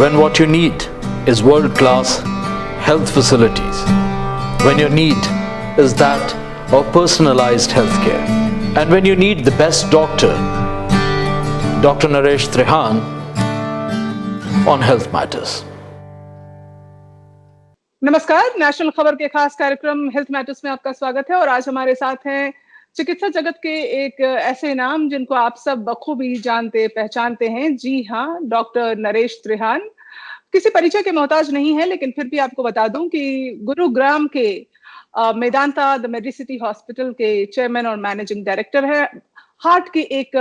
when what you need is world-class health facilities, when your need is that of personalized healthcare, and when you need the best doctor, Dr. Naresh Trehan on Health Matters. नमस्कार, national खबर के खास कार्यक्रम health matters में आपका स्वागत है। और आज हमारे साथ हैं चिकित्सा जगत के एक ऐसे नाम जिनको आप सब बखूबी जानते पहचानते हैं। जी हाँ, डॉक्टर नरेश त्रेहान किसी परिचय के मोहताज नहीं है, लेकिन फिर भी आपको बता दूं कि गुरुग्राम के मेदांता द मेडिसिटी हॉस्पिटल के चेयरमैन और मैनेजिंग डायरेक्टर है। हार्ट की एक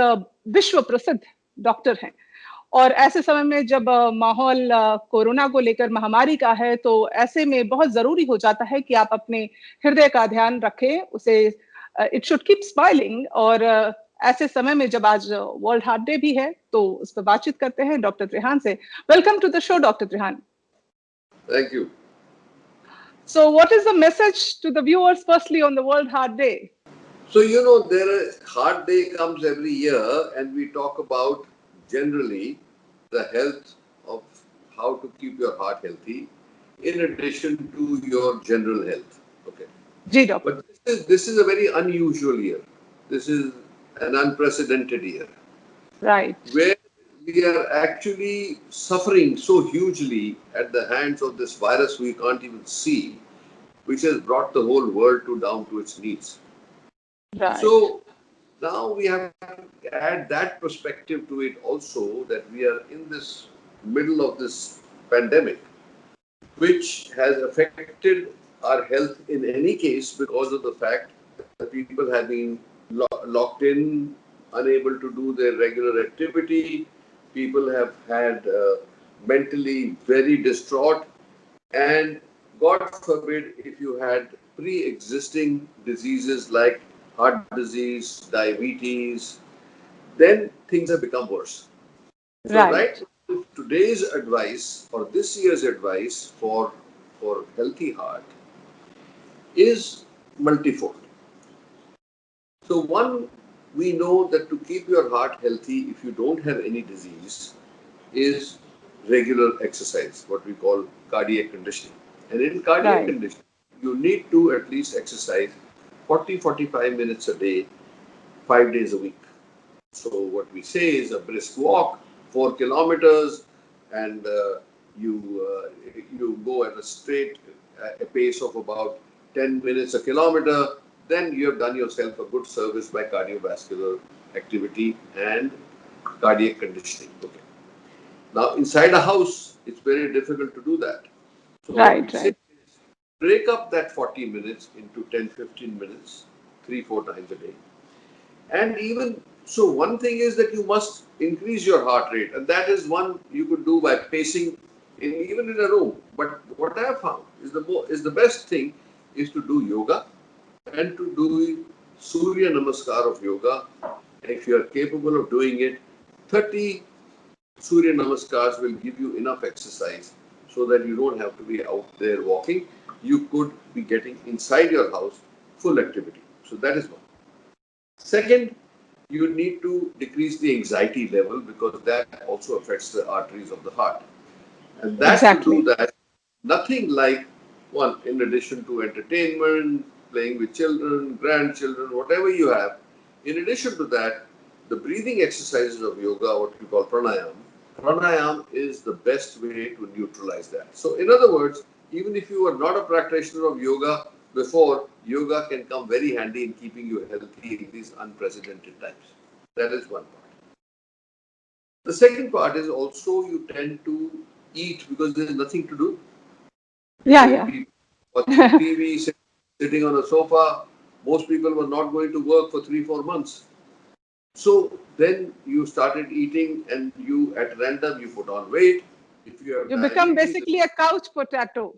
विश्व प्रसिद्ध डॉक्टर हैं। और ऐसे समय में जब माहौल कोरोना को लेकर महामारी का है, तो ऐसे में बहुत जरूरी हो जाता है कि आप अपने हृदय का ध्यान रखें, उसे इट शुड कीप स्माइलिंग। और ऐसे समय में जब आज वर्ल्ड हार्ट डे भी है, तो उस पर बातचीत करते हैं डॉक्टर त्रेहान से। Welcome to the show doctor Trehan. Thank you. So what is the message to the viewers firstly on the World Heart Day? So, Heart Day comes every year and we talk about generally the health of how to keep your heart healthy in addition to your general health. Okay. जी doctor. But this is a very unusual year. This is an unprecedented year. Right. Where we are actually suffering so hugely at the hands of this virus we can't even see, which has brought the whole world down to its knees. Right. So now we have to add that perspective to it also, that we are in this middle of this pandemic, which has affected our health in any case because of the fact that people have been locked in, unable to do their regular activity. People have had mentally very distraught, and God forbid if you had pre-existing diseases like heart disease, diabetes, then things have become worse. So right, today's advice or this year's advice for healthy heart is multifold. So one, we know that to keep your heart healthy, if you don't have any disease, is regular exercise, what we call cardiac conditioning. And in cardiac conditioning, you need to at least exercise 40-45 minutes a day, 5 days a week. So what we say is a brisk walk, 4 kilometers, and you go at a pace of about 10 minutes a kilometer. Then you have done yourself a good service by cardiovascular activity and cardiac conditioning. Okay. Now inside a house, it's very difficult to do that. So what we say is break up that 40 minutes into 10-15 minutes, 3-4 times a day. And even so, one thing is that you must increase your heart rate, and that is one you could do by pacing even in a room. But what I have found is the best thing is to do yoga and to do Surya Namaskar of yoga. If you are capable of doing it, 30 Surya Namaskars will give you enough exercise so that you don't have to be out there walking. You could be getting inside your house full activity. So that is one. Second, you need to decrease the anxiety level because that also affects the arteries of the heart. And that to do that, nothing like one, in addition to entertainment, playing with children, grandchildren, whatever you have, in addition to that, the breathing exercises of yoga, what we call pranayam. Pranayam is the best way to neutralize that. So in other words, even if you are not a practitioner of yoga before, yoga can come very handy in keeping you healthy in these unprecedented times. That is one part. The second part is also you tend to eat because there is nothing to do. Watching TV, sitting on a sofa. Most people were not going to work for 3-4 months. So then you started eating, and you at random you put on weight. If you have become basically a couch potato.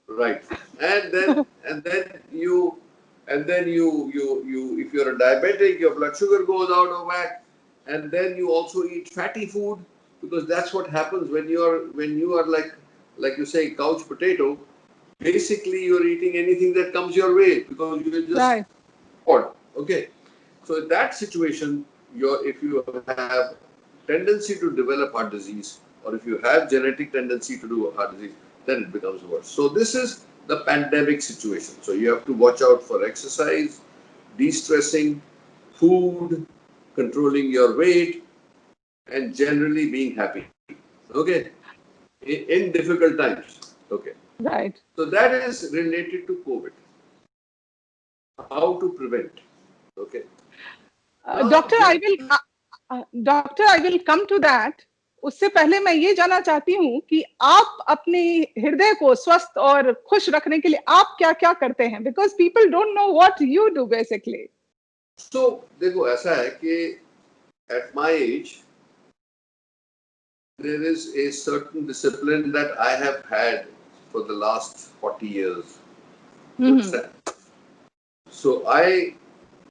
Right, and then you if you're a diabetic, your blood sugar goes out of whack, and then you also eat fatty food because that's what happens when you are like you say couch potato. Basically, you're eating anything that comes your way because you're just bored. Okay, so in that situation, if you have tendency to develop heart disease or if you have genetic tendency to do heart disease, then it becomes worse. So this is the pandemic situation. So you have to watch out for exercise, de-stressing, food, controlling your weight, and generally being happy. Okay, in difficult times. Okay, Right. so that is related to COVID. How to prevent? Okay. Now, doctor I will doctor I will come to that. उससे पहले मैं ये जानना चाहती हूँ कि आप अपने हृदय को स्वस्थ और खुश रखने के लिए आप क्या क्या करते हैं, because people don't know what you do basically. so देखो ऐसा है कि at my age there is a certain discipline that I have had for the last 40 years. Understand? So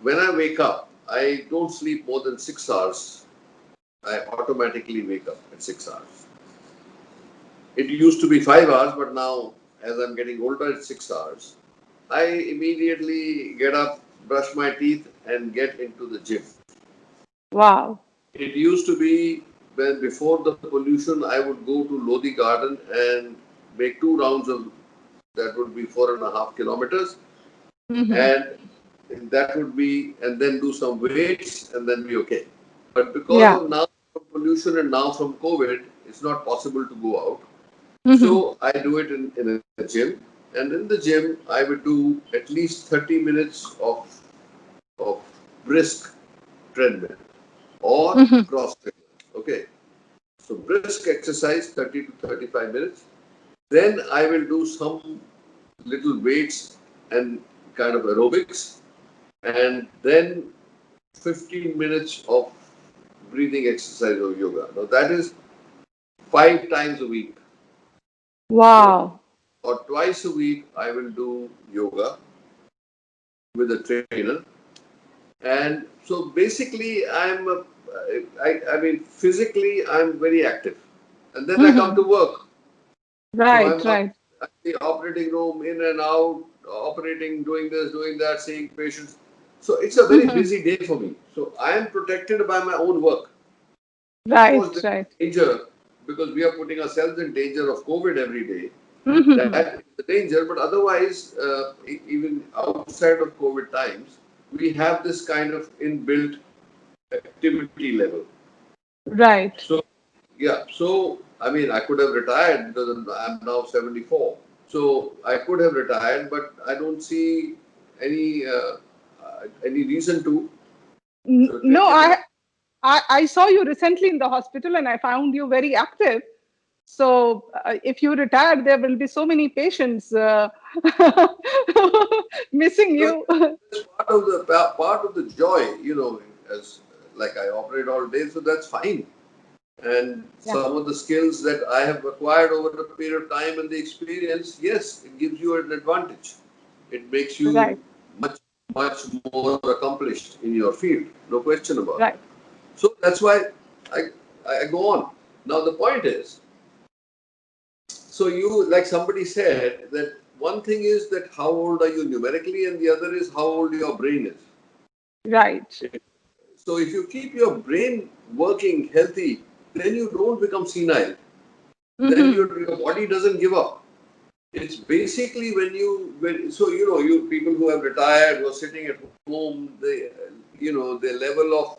when I wake up, I don't sleep more than 6 hours. I automatically wake up at 6 hours. It used to be 5 hours, but now as I'm getting older, it's 6 hours. I immediately get up, brush my teeth, and get into the gym. Wow. It used to be when before the pollution, I would go to Lodi Garden and make 2 rounds of that would be 4.5 kilometers, and that would be and then do some weights and then be okay. But because Yeah. of now from pollution and now from COVID, it's not possible to go out. So I do it in a gym, and in the gym I would do at least 30 minutes of brisk treadmill or cross trainer. Okay, so brisk exercise 30 to 35 minutes. Then I will do some little weights and kind of aerobics, and then 15 minutes of breathing exercise or yoga. Now that is 5 times a week. Wow. Or twice a week I will do yoga with a trainer. And so basically I mean physically I'm very active. And then I come to work. So I'm right up right. at the operating room, in and out, operating, doing this, doing that, seeing patients. So it's a very busy day for me. So I am protected by my own work. Of course, right there's right. danger because we are putting ourselves in danger of COVID every day. That is the danger. But otherwise, even outside of COVID times, we have this kind of inbuilt activity level. Right. So, yeah. So, I mean, I could have retired because I'm now 74. So I could have retired, but I don't see any reason to. So No, take it. I saw you recently in the hospital and I found you very active. So if you retire, there will be so many patients missing So you. that's part of the joy, as like I operate all day, so that's fine. And Yeah. some of the skills that I have acquired over a period of time and the experience, yes, it gives you an advantage. It makes you Right, much, much more accomplished in your field, no question about it. right. So that's why I go on. Now the point is, so you, like somebody said, that one thing is that how old are you numerically, and the other is how old your brain is. Right. So if you keep your brain working healthy, then you don't become senile. Then your body doesn't give up. It's basically you people who have retired who are sitting at home, their level of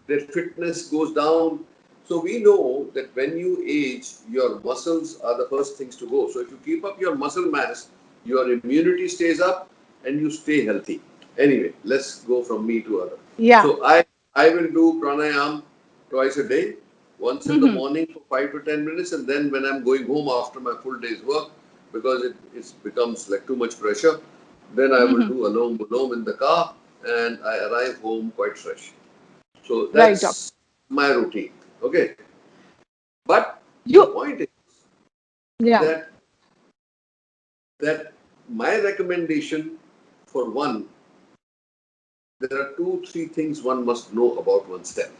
their fitness goes down. So we know that when you age, your muscles are the first things to go. So if you keep up your muscle mass, your immunity stays up and you stay healthy. Anyway, let's go from me to other. Yeah. So I will do pranayam twice a day, once in the morning for 5 to 10 minutes, and then when I'm going home after my full day's work, because it becomes like too much pressure, then I will do alom alom in the car, and I arrive home quite fresh. So Right, doctor. that's my routine. Okay. But the You, point is yeah. that my recommendation for one, there are 2, 3 things one must know about oneself.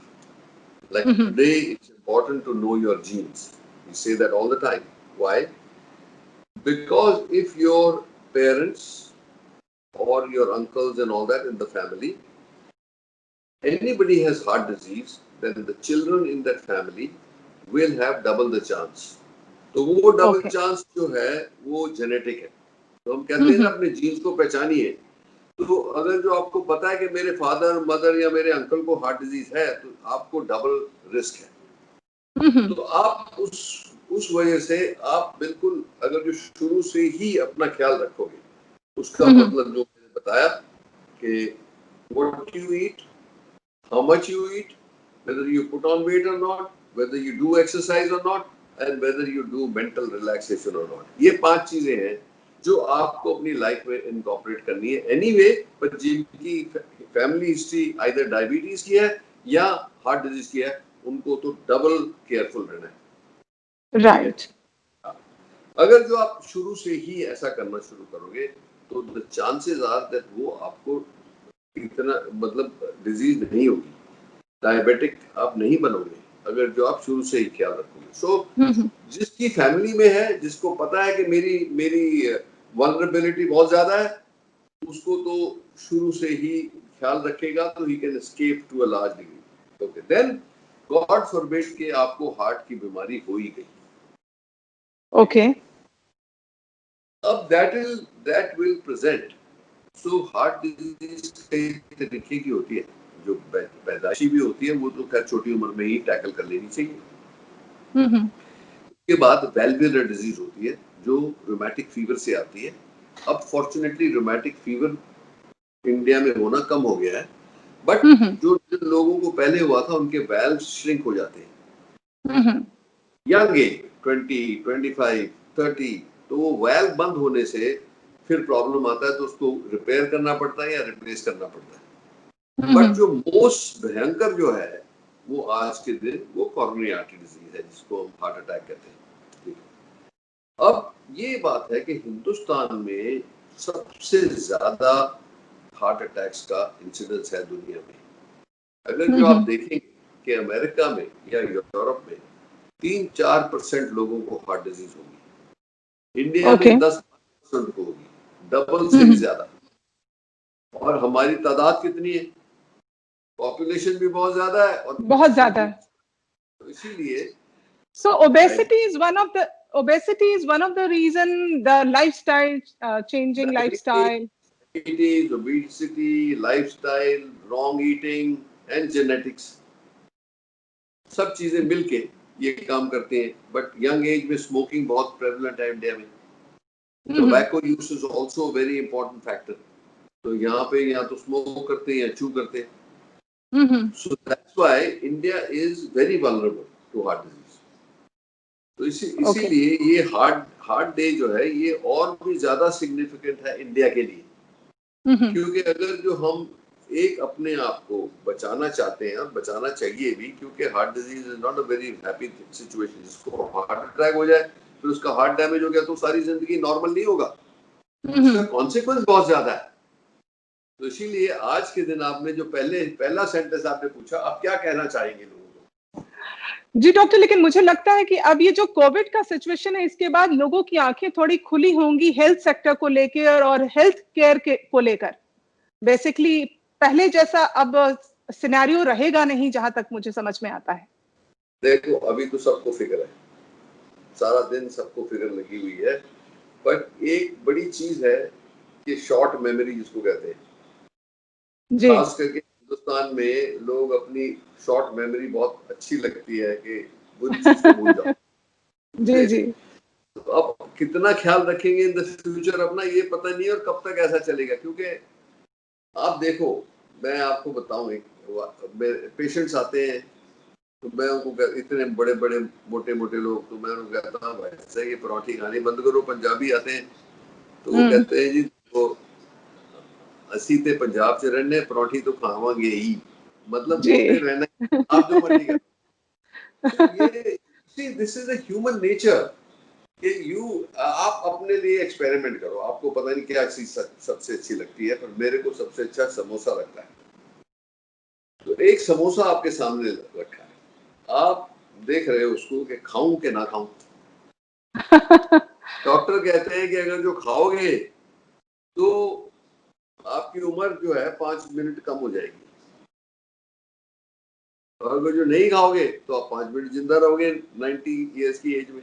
Like today, it's important to know your genes. We say that all the time. Why? Because if your parents or your uncles and all that in the family, anybody has heart disease, then the children in that family will have double the chance. तो वो double Okay. Chance जो है वो genetic है। तो हम कहते हैं ना अपने जीन्स को पहचानिए। तो अगर जो आपको पता है कि मेरे फादर मदर या मेरे अंकल को हार्ट डिजीज है तो आपको डबल रिस्क है। तो आप उस वजह से आप बिल्कुल अगर जो शुरू से ही अपना ख्याल रखोगे, उसका मतलब जो मैंने बताया कि what you eat, how much you eat, whether you put on weight or not, whether you do exercise or not, and whether you do mental relaxation or not. ये 5 चीजें हैं जो आपको अपनी लाइफ में इनकॉर्पोरेट करनी है एनीवे, पर जिनकी फैमिली हिस्ट्री आइदर डायबिटीज की है या हार्ट डिजीज की है, उनको तो डबल केयरफुल रहना है। राइट। अगर जो आप शुरू से ही ऐसा करना शुरू करोगे तो द चांसेस आर दैट वो आपको इतना मतलब डिजीज नहीं होगी, डायबिटिक आप नहीं बनोगे अगर जो आप शुरू से ही ख्याल रखोगे। सो जिसकी फैमिली में है, जिसको पता है कि मेरी वल्नरेबिलिटी बहुत ज्यादा है, उसको तो शुरू से ही ख्याल रखेगा तो he can escape to a large degree. Okay, then God forbid के आपको हार्ट की बीमारी हो ही गई। ओके। अब that will present. So heart disease कई तरीके की होती है, जो पैदाइशी भी होती है, वो तो खैर छोटी उम्र में ही टैकल कर लेनी चाहिए। उसके बाद वेल्वुलर डिजीज होती है जो रूमेटिक फीवर से आती है। अब फॉर्चुनेटली रूमेटिक फीवर इंडिया में होना कम हो गया है, बट जो जिन लोगों को पहले हुआ था उनके वेल्व श्रिंक हो जाते हैं यंग एज 20, 25, 30, तो वो वेल्व बंद होने से फिर प्रॉब्लम आता है, तो उसको रिपेयर करना पड़ता है या रिप्लेस करना पड़ता है। बट जो मोस्ट भयंकर जो है वो आज के दिन वो कोरोनरी आर्टरी डिजीज है, जिसको हम हार्ट अटैक कहते हैं। अब ये बात है कि हिंदुस्तान में सबसे ज्यादा हार्ट अटैक्स का इंसिडेंस है दुनिया में। अगर जो आप देखेंगे कि अमेरिका में या यूरोप में 3-4% लोगों को हार्ट डिजीज होगी, इंडिया में 10% को होगी, डबल से भी ज्यादा। और हमारी तादाद कितनी है, पॉपुलेशन भी बहुत ज्यादा है और बहुत ज्यादा है, तो इसीलिए so obesity is one of the reason, the lifestyle changing lifestyle, obesity, lifestyle, wrong eating and genetics, सब चीजें मिलके ये काम करते हैं। बट यंग एज में स्मोकिंग बहुत प्रेवलेंट है इंडिया में। Tobacco use is also very important factor. तो यहाँ पे या तो स्मोक करते हैं या चू करते हैं। So that's why India is very vulnerable to heart disease. तो इसीलिए ये हार्ट डे जो है ये और भी ज्यादा सिग्निफिकेंट है इंडिया के लिए, क्योंकि अगर जो हम एक अपने आप को बचाना चाहते हैं और बचाना चाहिए भी, क्योंकि heart disease is not a very happy situation. जिसको हार्ट अटैक हो जाए फिर उसका हार्ट डैमेज हो गया तो सारी जिंदगी नॉर्मल नहीं होगा, उसका कॉन्सिक्वेंस बहुत ज्यादा है। तो इसीलिए आज के दिन आपने जो पहला सेंटेंस आपने पूछा, आप क्या कहना चाहेंगे लोगों को? जी डॉक्टर, लेकिन मुझे लगता है कि अब ये जो कोविड का सिचुएशन है इसके बाद लोगों की आंखें थोड़ी खुली होंगी हेल्थ सेक्टर को लेकर और हेल्थ केयर को लेकर। बेसिकली पहले जैसा अब सिनेरियो रहेगा नहीं, जहां तक मुझे समझ में आता है। देखो अभी तो सबको फिक्र है, सारा दिन सबको फिक्र लगी हुई है, बट एक बड़ी चीज है कि शॉर्ट मेमोरी जिसको कहते हैं। खास करके हिंदुस्तान में लोग अपनी शॉर्ट मेमोरी बहुत अच्छी लगती है कि बुरी चीज को भूल जाओ। जी जी। तो अब कितना ख्याल रखेंगे इन द फ्यूचर अपना, ये पता नहीं है और कब तक ऐसा चलेगा। क्योंकि आप देखो, मैं आपको बताऊं, एक पेशेंट्स आते हैं तो मैं उनको इतने बड़े बड़े मोटे मोटे लोग, तो मैं उनको कहता हूँ भाई ये पराठे खाने बंद करो। पंजाबी आते हैं तो वो कहते हैं जी वो ਅਸੀਂ ਤੇ पंजाब च रहने, पराठी तो खावांगे ही, मतलब मोटे रहना आप जो मर्जी करो। ये this is a human nature कि आप अपने लिए एक्सपेरिमेंट करो। आपको पता नहीं क्या चीज सबसे अच्छी लगती है, पर मेरे को सबसे अच्छा समोसा लगता है। तो एक समोसा आपके सामने रखा है, आप देख रहे हो उसको कि खाऊं कि ना खाऊं। डॉक्टर कहते हैं कि अगर जो खाओगे तो आपकी उम्र जो है 5 मिनट कम हो जाएगी। और अगर जो नहीं खाओगे तो आप 5 मिनट जिंदा रहोगे 90 ईयर्स की एज में।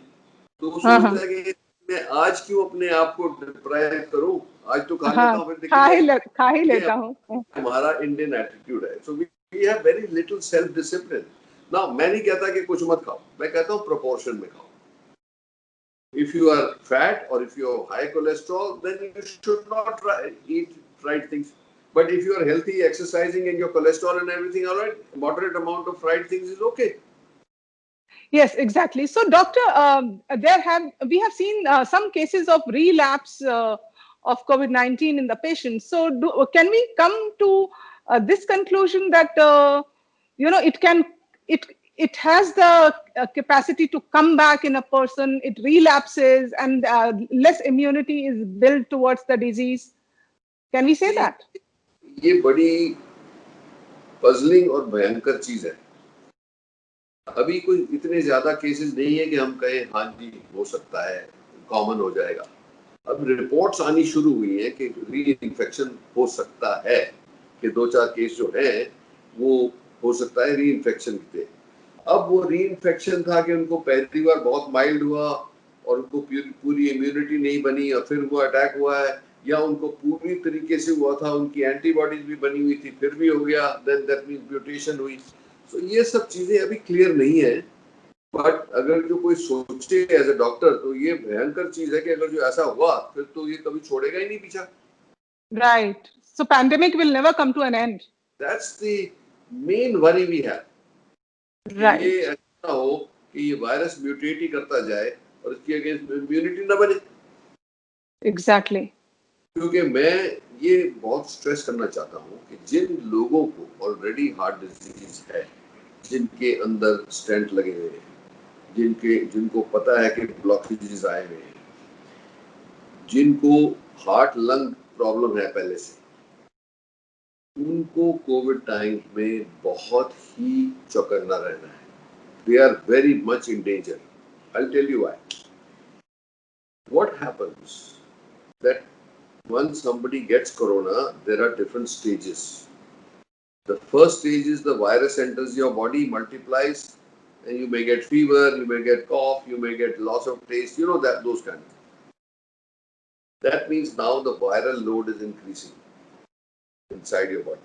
तो वो हाँ सोचता हाँ है कि मैं आज क्यों अपने आप को डिप्राइव करूं, आज तो खा लेता हाँ, हूं फिर दिक्कत है। खा ही ये लेता हूँ। हमारा इंडियन एटीट्यूड है। So we have very little self discipline. ना मैं नहीं कहता कि कुछ मत खाओ, मैं कहता हूँ प्रोपोर्शन में खाओ। If you are fat or if you have high cholesterol, then you should not eat fried things. But if you are healthy, exercising, and your cholesterol and everything all right, moderate amount of fried things is okay. Yes, exactly. So, doctor, we have seen some cases of relapse of COVID-19 in the patients. So, can we come to this conclusion that it it has the capacity to come back in a person, it relapses, and less immunity is built towards the disease? Can we say that? ये बड़ी puzzling और भयंकर चीज है। अभी कोई इतने ज्यादा केसेस नहीं है कि हम कहें हाँ जी हो सकता है, कॉमन हो जाएगा। अब रिपोर्ट्स आनी शुरू हुई है कि री इन्फेक्शन हो सकता है, कि 2-4 केस जो है वो हो सकता है री इन्फेक्शन थे। अब वो री इन्फेक्शन था कि उनको पहली बार बहुत माइल्ड हुआ और उनको पूरी इम्यूनिटी नहीं बनी और फिर वो अटैक हुआ है, या उनको पूरी तरीके से हुआ था, उनकी एंटीबॉडीज भी बनी हुई थी फिर भी हो गया, देन दैट मींस म्यूटेशन हुई। तो ये सब चीजें अभी क्लियर नहीं है। बट अगर जो कोई सोचे एज ए डॉक्टर तो ये भयंकर चीज है कि अगर जो ऐसा हुआ फिर तो ये कभी छोड़ेगा ही नहीं पीछा। Right. So, pandemic will never come to an end. That's the main worry we have, कि ये Right. ऐसा हो कि ये वायरस म्यूटेट ही करता जाए और इसके अगेंस्ट इम्यूनिटी ना बने। Exactly. क्योंकि मैं ये बहुत स्ट्रेस करना चाहता हूँ कि जिन लोगों को ऑलरेडी हार्ट डिजीज है, जिनके अंदर स्टेंट लगे हुए हैं, जिनको पता है कि ब्लॉकेजेस आए हुए हैं, जिनको हार्ट लंग प्रॉब्लम है पहले से, उनको कोविड टाइम में बहुत ही चौकन्ना रहना है। They are very much in danger. I'll tell you why. What happens that once somebody gets corona, there are different stages. The first stage is the virus enters your body, multiplies, and you may get fever, you may get cough, you may get loss of taste, you know that those kind of things. That means now the viral load is increasing inside your body.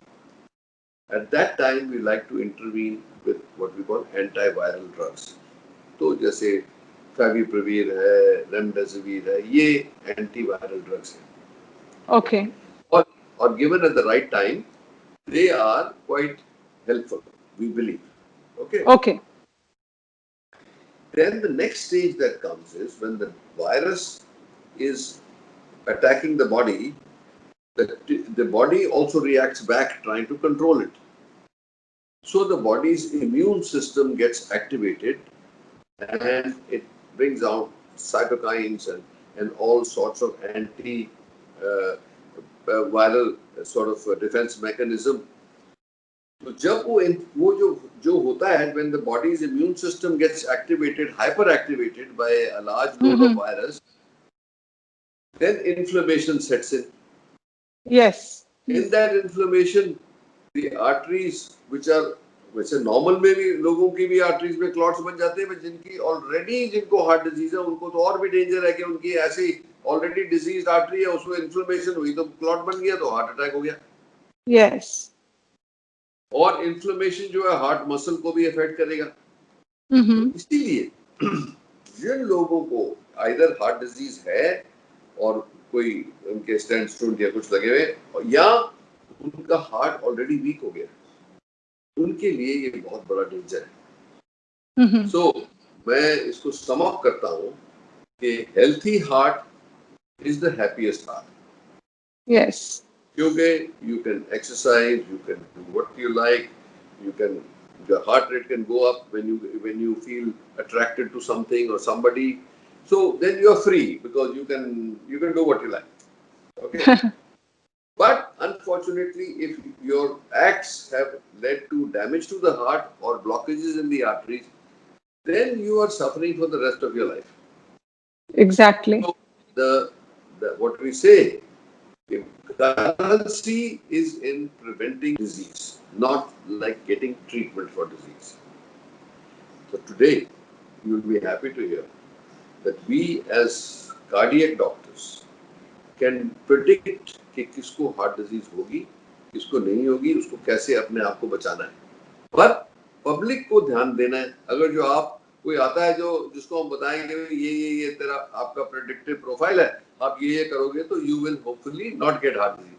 At that time, we like to intervene with what we call antiviral drugs. तो जैसे favipiravir है, remdesivir है, ये antiviral drugs हैं। Okay. और given at the right time, they are quite helpful, we believe. Okay. Okay. Then the next stage that comes is when the virus is attacking the body, the body also reacts back trying to control it. So the body's immune system gets activated and it brings out cytokines and all sorts of viral sort of defense mechanism. तो जब वो जो होता है, when the body's immune system gets activated, hyperactivated by a large load of virus, then inflammation sets in. Yes. In that inflammation, the arteries which are वैसे normal में भी लोगों की भी आर्टरीज में क्लॉट्स बन जाते हैं, जिनकी ऑलरेडी जिनको हार्ट डिजीज है उनको तो और भी डेंजर है कि उनकी ऐसी ऑलरेडी डिजीज आर्टरी है, उसमें इन्फ्लेमेशन हुई तो क्लॉट बन गया तो हार्ट अटैक हो गया। Yes. और इन्फ्लेमेशन जो है हार्ट मसल को भी अफेक्ट करेगा। Mm-hmm. तो इसीलिए जिन लोगों को आइदर हार्ट डिजीज है और कोई उनके स्टेंट स्टोन या कुछ लगे हुए या उनका हार्ट ऑलरेडी वीक हो गया, उनके लिए ये बहुत बड़ा डेंजर है। Mm-hmm. सो मैं इसको सम अप करता हूँ कि healthy heart is the happiest heart. Yes. क्योंकि you can exercise, you can do what you like, you can your heart rate can go up when you feel attracted to something or somebody, so then you are free because you can do what you like. Okay. But unfortunately, if your acts have led to damage to the heart or blockages in the arteries, then you are suffering for the rest of your life. Exactly. So the what we say Currency is in preventing disease, not like getting treatment for disease. So today, you will be happy to hear that we as cardiac doctors can predict कि किसको heart disease होगी, किसको नहीं होगी, उसको कैसे अपने आप को बचाना है। पर पब्लिक को ध्यान देना है। अगर जो आप कोई आता है जो जिसको हम बताएंगे ये तेरा आपका प्रेडिक्टिव प्रोफाइल है, आप ये करोगे तो you will hopefully not get heart disease.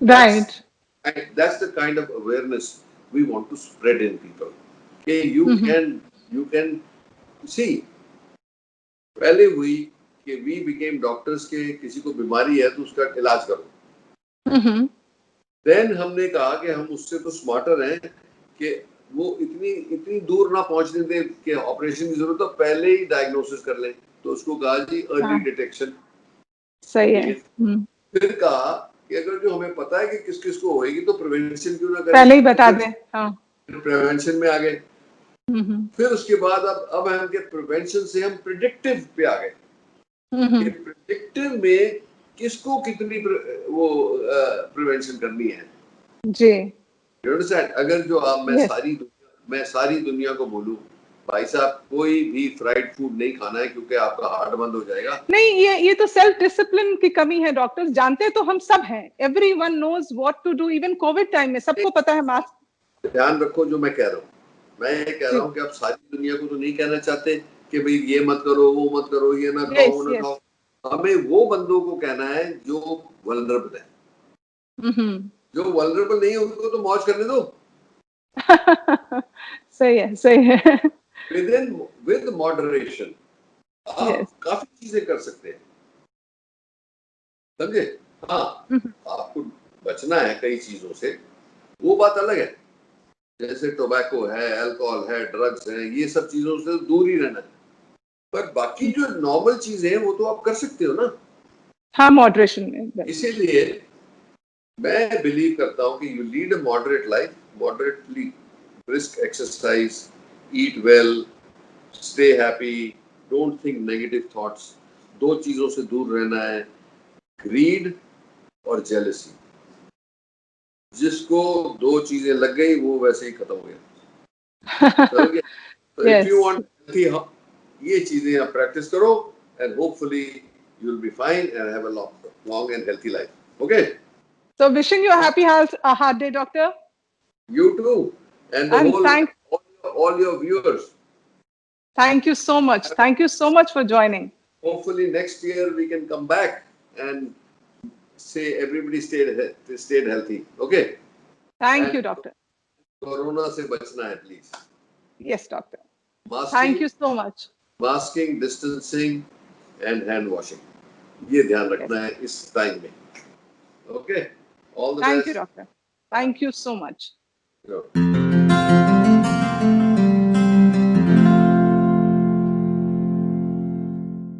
Right. And that's the kind of awareness we want to spread in people. Okay, you can see पहले हुई कि we became doctors के किसी को बीमारी है तो उसका इलाज करो। Then हमने कहा कि हम उससे तो स्मार्टर हैं कि वो इतनी दूर ना पहुंचने दे कि ऑपरेशन की जरूरत, तो पहले ही डायग्नोसिस कर लें। तो उसको कहा जी अर्ली डिटेक्शन। सही है। फिर कहा कि अगर जो हमें पता है कि किस किस को होएगी तो प्रिवेंशन क्यों ना करें, पहले ही बता दें। हाँ। प्रिवेंशन में आ गए। फिर उसके बाद अब हम के प्रिवेंशन से हम प्रिडिक्टिव पे आ गए। प्रिडिक्टिव में किसको कितनी वो प्रिवेंशन करनी है जी। You understand? अगर जो आप मैं सारी दुनिया को बोलूं भाई साहब कोई भी फ्राइड फूड नहीं खाना है क्योंकि आपका हार्ट बंद हो जाएगा। नहीं, ये तो सेल्फ डिसिप्लिन की कमी है डॉक्टर्स। जानते तो हम सब हैं, everyone knows what to do. Even COVID time में सबको पता है मास्क। ध्यान रखो जो मैं कह रहा हूँ, मैं ये कह रहा हूँ कि आप सारी दुनिया को तो नहीं कहना चाहते कि भाई ये मत करो, वो मत करो, ये ना खाओ, वो ना खाओ। हमें वो बंदों को कहना है जो वल्नरेबल है। जो वल्नरेबल नहीं है उनको तो मौज करने दो। सही है। With moderation आप काफी चीजें कर सकते हैं, समझे? हाँ, आपको बचना है कई चीजों से, वो बात अलग है। जैसे टोबैको है, अल्कोहल है, ड्रग्स हैं, ये सब चीजों से दूर ही रहना है। पर बाकी जो नॉर्मल चीजें हैं वो तो आप कर सकते हो ना। हाँ, मॉडरेशन में। इसीलिए मैं बिलीव करता हूँ कि you lead a moderate life, moderately brisk exercise, eat well, stay happy, don't think negative thoughts। दो चीजों से दूर रहना है, greed और jealousy। जिसको दो चीजें लग गई वो वैसे ही खत्म हो गया। So if you want healthy, ये चीजें आप प्रैक्टिस करो and hopefully you will be fine and have a long and healthy life. Okay? So wishing you a happy heart day, doctor. You too, and all your viewers. Thank you so much. Thank you so much for joining. Hopefully next year we can come back and say everybody stayed healthy. Okay? Thank you, doctor. Corona से बचना है please. Yes, doctor. Masking, thank you so much. Masking, distancing and hand washing. ये ध्यान रखना है इस time में. Okay? All the best. Thank you, doctor. Thank you so much. Sure.